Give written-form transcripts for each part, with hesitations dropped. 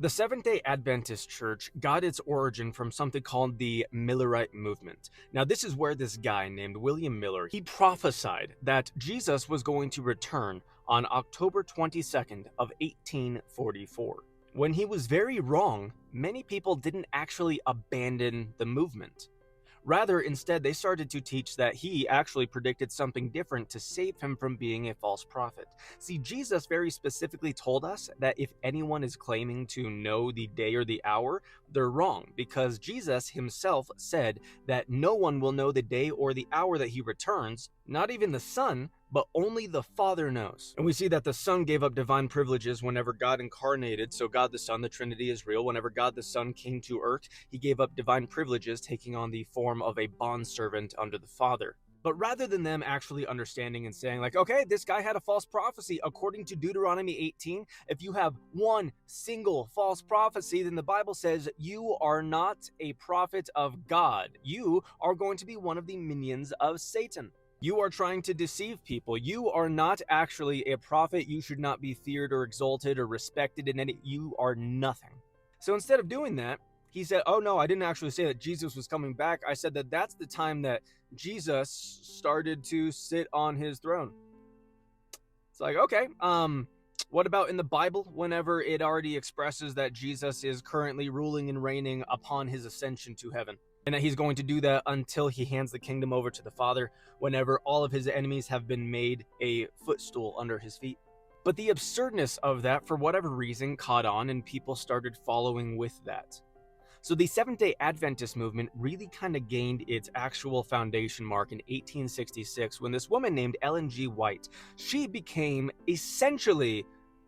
The Seventh-day Adventist Church got its origin from something called the Millerite movement. Now, this is where this guy named William Miller, he prophesied that Jesus was going to return on October 22nd of 1844. When he was very wrong, many people didn't actually abandon the movement. Rather, instead, they started to teach that he actually predicted something different to save him from being a false prophet. See, Jesus very specifically told us that if anyone is claiming to know the day or the hour, they're wrong, because Jesus himself said that no one will know the day or the hour that he returns, not even the Son, but only the Father knows. And we see that the Son gave up divine privileges whenever God incarnated. So God the Son, the Trinity is real. Whenever God the Son came to earth, he gave up divine privileges, taking on the form of a bondservant under the Father. But rather than them actually understanding and saying like, okay, this guy had a false prophecy, according to Deuteronomy 18, if you have one single false prophecy, then the Bible says you are not a prophet of God. You are going to be one of the minions of Satan. You are trying to deceive people. You are not actually a prophet. You should not be feared or exalted or respected in any. You are nothing. So instead of doing that, he said, oh no, I didn't actually say that Jesus was coming back. I said that that's the time that Jesus started to sit on his throne. It's like, okay, what about in the Bible, whenever it already expresses that Jesus is currently ruling and reigning upon his ascension to heaven? And that he's going to do that until he hands the kingdom over to the Father, whenever all of his enemies have been made a footstool under his feet. But the absurdness of that, for whatever reason, caught on and people started following with that. So the Seventh-day Adventist movement really kind of gained its actual foundation mark in 1866 when this woman named Ellen G. White, she became essentially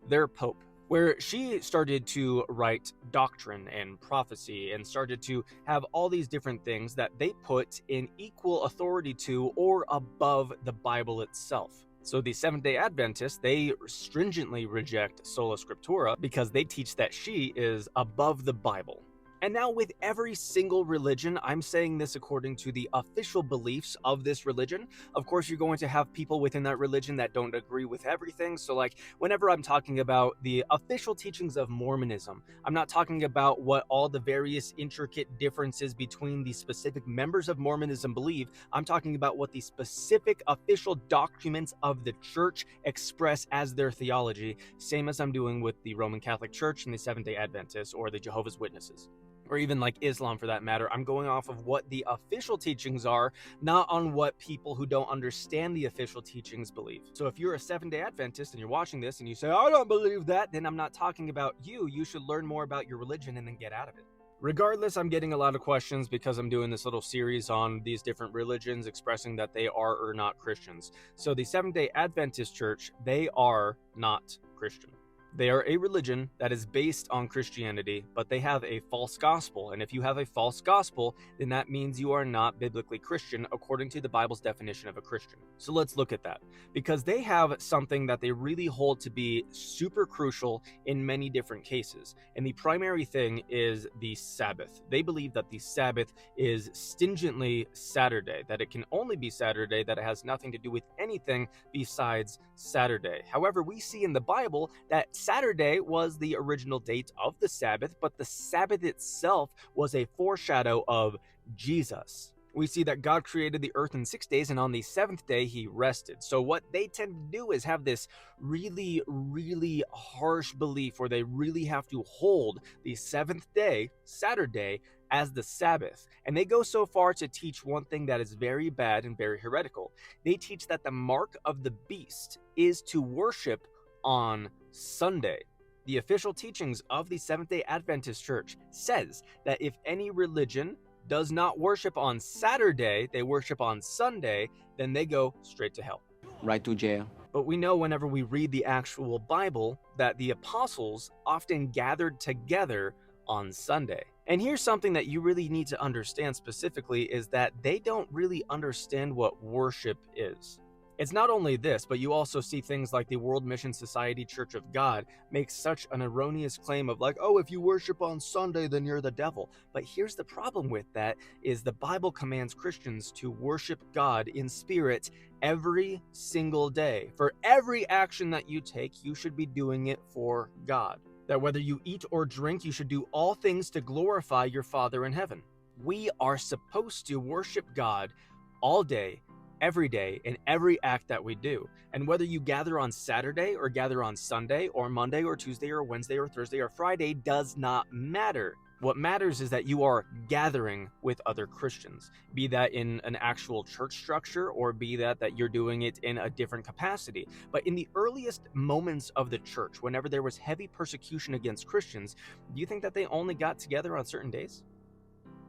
their pope, where she started to write doctrine and prophecy and started to have all these different things that they put in equal authority to or above the Bible itself. So the Seventh-day Adventists, they stringently reject sola scriptura because they teach that she is above the Bible. And now with every single religion, I'm saying this according to the official beliefs of this religion. Of course, you're going to have people within that religion that don't agree with everything. So like whenever I'm talking about the official teachings of Mormonism, I'm not talking about what all the various intricate differences between the specific members of Mormonism believe. I'm talking about what the specific official documents of the church express as their theology, same as I'm doing with the Roman Catholic Church and the Seventh-day Adventists or the Jehovah's Witnesses. Or even like Islam for that matter. I'm going off of what the official teachings are, not on what people who don't understand the official teachings believe. So if you're a Seventh-day Adventist and you're watching this and you say, I don't believe that, then I'm not talking about you. You should learn more about your religion and then get out of it. Regardless, I'm getting a lot of questions because I'm doing this little series on these different religions expressing that they are or not Christians. So the Seventh-day Adventist Church, they are not Christian. They are a religion that is based on Christianity, but they have a false gospel. And if you have a false gospel, then that means you are not biblically Christian according to the Bible's definition of a Christian. So let's look at that, because they have something that they really hold to be super crucial in many different cases. And the primary thing is the Sabbath. They believe that the Sabbath is stingently Saturday, that it can only be Saturday, that it has nothing to do with anything besides Saturday. However, we see in the Bible that Saturday was the original date of the Sabbath, but the Sabbath itself was a foreshadow of Jesus. We see that God created the earth in 6 days, and on the seventh day he rested. So what they tend to do is have this really, really harsh belief where they really have to hold the seventh day, Saturday, as the Sabbath. And they go so far to teach one thing that is very bad and very heretical. They teach that the mark of the beast is to worship on Sunday. The official teachings of the Seventh-day Adventist Church says that if any religion does not worship on Saturday, they worship on Sunday, then they go straight to hell. Right to jail. But we know whenever we read the actual Bible that the apostles often gathered together on Sunday. And here's something that you really need to understand specifically is that they don't really understand what worship is. It's not only this, but you also see things like the World Mission Society Church of God make such an erroneous claim of like, oh, if you worship on Sunday, then you're the devil. But here's the problem with that is the Bible commands Christians to worship God in spirit every single day. For every action that you take, you should be doing it for God. that whether you eat or drink, you should do all things to glorify your Father in heaven. We are supposed to worship God all day, every day, in every act that we do. And whether you gather on Saturday or gather on Sunday or Monday or Tuesday or Wednesday or Thursday or Friday does not matter. What matters is that you are gathering with other Christians, be that in an actual church structure or be that you're doing it in a different capacity. But in the earliest moments of the church, whenever there was heavy persecution against Christians, do you think that they only got together on certain days?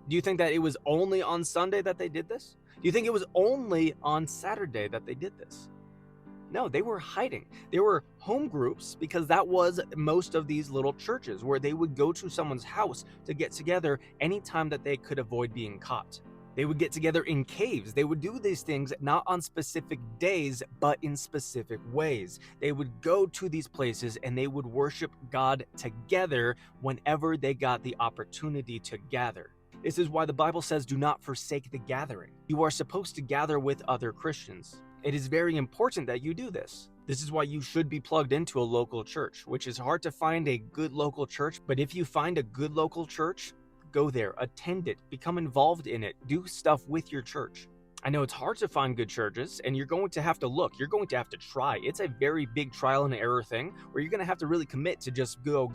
Do you think that it was only on Sunday that they did this? Do you think it was only on Saturday that they did this? No, they were hiding. They were home groups because that was most of these little churches where they would go to someone's house to get together anytime that they could avoid being caught. They would get together in caves. They would do these things not on specific days, but in specific ways. They would go to these places and they would worship God together whenever they got the opportunity to gather. This is why the Bible says, do not forsake the gathering. You are supposed to gather with other Christians. It is very important that you do this. This is why you should be plugged into a local church, which is hard to find a good local church. But if you find a good local church, go there, attend it, become involved in it, do stuff with your church. I know it's hard to find good churches, and you're going to have to look. You're going to have to try. It's a very big trial and error thing where you're going to have to really commit to just go,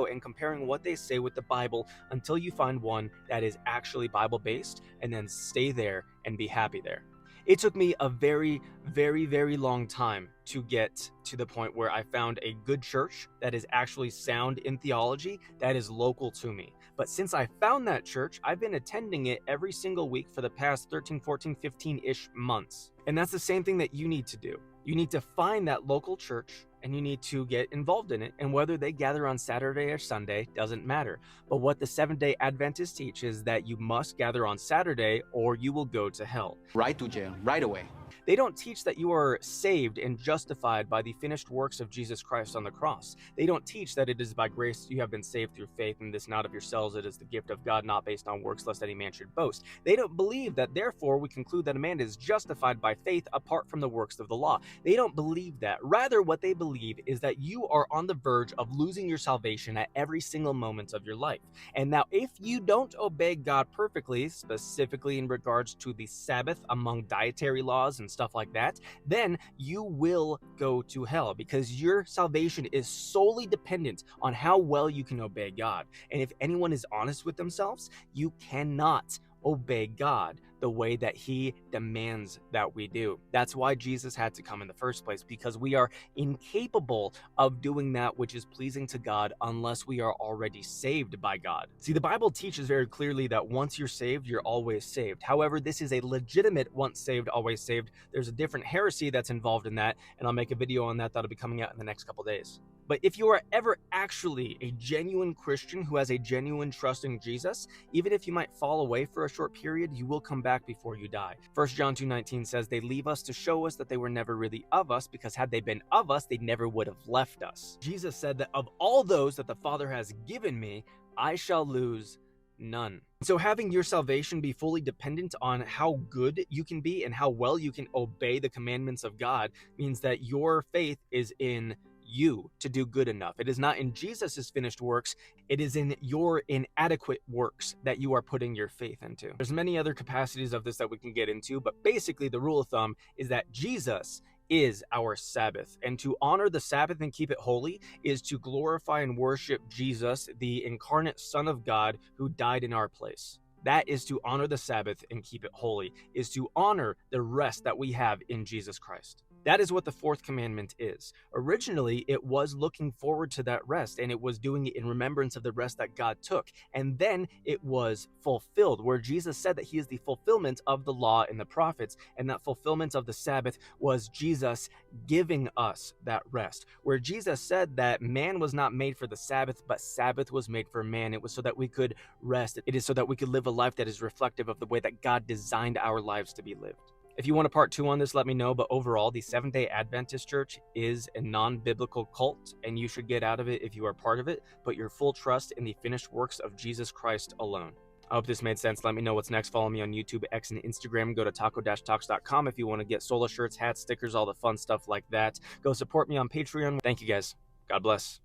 and comparing what they say with the Bible until you find one that is actually Bible-based, and then stay there and be happy there. It took me a very, very, very long time to get to the point where I found a good church that is actually sound in theology, that is local to me. But since I found that church, I've been attending it every single week for the past 13, 14, 15-ish months. And that's the same thing that you need to do. You need to find that local church and you need to get involved in it. And whether they gather on Saturday or Sunday doesn't matter. But what the Seventh-day Adventists teach is that you must gather on Saturday or you will go to hell. Right to jail, right away. They don't teach that you are saved and justified by the finished works of Jesus Christ on the cross. They don't teach that it is by grace you have been saved through faith, and this not of yourselves, it is the gift of God, not based on works, lest any man should boast. They don't believe that, therefore, we conclude that a man is justified by faith apart from the works of the law. They don't believe that. Rather, what they believe is that you are on the verge of losing your salvation at every single moment of your life. And now, if you don't obey God perfectly, specifically in regards to the Sabbath among dietary laws and stuff like that, then you will go to hell because your salvation is solely dependent on how well you can obey God. And if anyone is honest with themselves, you cannot obey God the way that he demands that we do. That's why Jesus had to come in the first place, because we are incapable of doing that which is pleasing to God unless we are already saved by God. See, the Bible teaches very clearly that once you're saved, you're always saved. However, this is a legitimate once saved, always saved. There's a different heresy that's involved in that, and I'll make a video on that that'll be coming out in the next couple days. But if you are ever actually a genuine Christian who has a genuine trust in Jesus, even if you might fall away for a short period, you will come back before you die. 1 John 2:19 says, they leave us to show us that they were never really of us, because had they been of us, they never would have left us. Jesus said that of all those that the Father has given me, I shall lose none. So having your salvation be fully dependent on how good you can be and how well you can obey the commandments of God means that your faith is in you to do good enough. It is not in Jesus's finished works. It is in your inadequate works that you are putting your faith into. There's many other capacities of this that we can get into, but basically the rule of thumb is that Jesus is our Sabbath, and to honor the Sabbath and keep it holy is to glorify and worship Jesus, the incarnate Son of God who died in our place. That is to honor the Sabbath and keep it holy, is to honor the rest that we have in Jesus Christ. That is what the fourth commandment is. Originally, it was looking forward to that rest, and it was doing it in remembrance of the rest that God took. And then it was fulfilled, where Jesus said that he is the fulfillment of the law and the prophets, and that fulfillment of the Sabbath was Jesus giving us that rest. Where Jesus said that man was not made for the Sabbath, but Sabbath was made for man. It was so that we could rest. It is so that we could live a life that is reflective of the way that God designed our lives to be lived. If you want a part 2 on this, let me know. But overall, the Seventh-day Adventist Church is a non-biblical cult, and you should get out of it if you are part of it. Put your full trust in the finished works of Jesus Christ alone. I hope this made sense. Let me know what's next. Follow me on YouTube, X, and Instagram. Go to taco-talks.com if you want to get solo shirts, hats, stickers, all the fun stuff like that. Go support me on Patreon. Thank you, guys. God bless.